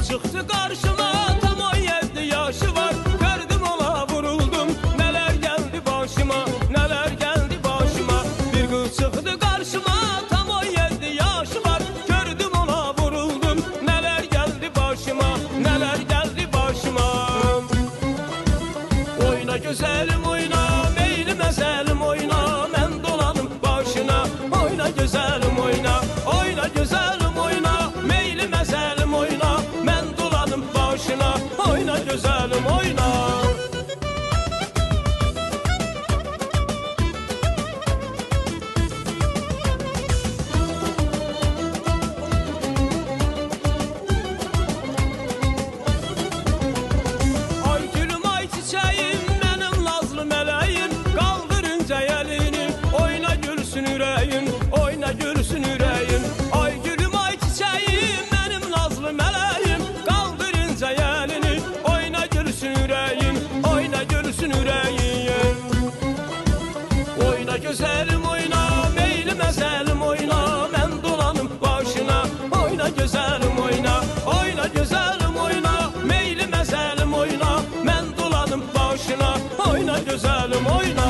çıktı karşıma, tam 17 yaşı var. Gördüm ona vuruldum, neler geldi başıma, neler geldi başıma. Bir kız çıktı karşıma, tam 17 yaşı var. Gördüm ona vuruldum, neler geldi başıma, neler geldi başıma. Oyna güzelim oyna, meyli mezelim oyna, ben dolanım başına. Oyna güzelim oyna, oyna güzelim oyna, meyli mezelim oyna, ben dolanım başına. Oyna güzelim oyna. Ay gülüm ay çiçeğim, benim nazlı meleğim, kaldırınca elini, oyna gülsün yüreğin, oyna gülsün yüreğin. Ay gülüm ay çiçeğim, benim nazlı meleğim, kaldırınca elini, oyna gülsün yüreğin, oyna gülsün yüreğin. Oyna güzelim oyna, meyli mezelim oyna, ben dolanım başına. Oyna güzelim oyna, oyna güzelim oyna, meyli mezelim oyna, ben dolanım başına. Oyna güzelim oyna.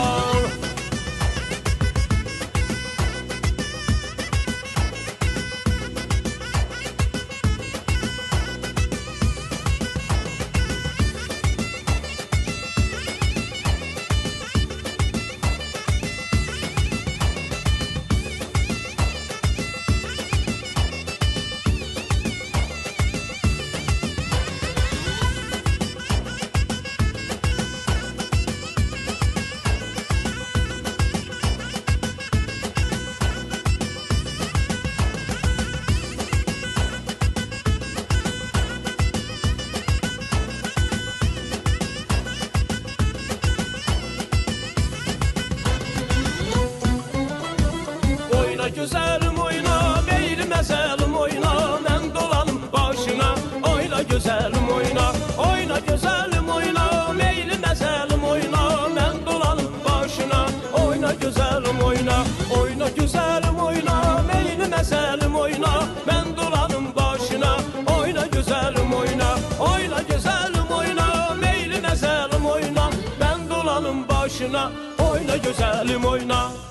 Oyna güzelim oyna, meyli mezelim oyna, ben dolanım başına. Oyna güzelim oyna, oyna güzelim oyna, meyli mezelim oyna, ben dolanım başına. Oyna güzelim oyna, oyna güzelim oyna, meyli mezelim oyna, ben dolanım başına. Oyna güzelim oyna, oyna güzelim oyna, meyli mezelim oyna, ben dolanım başına. Oyna güzelim oyna.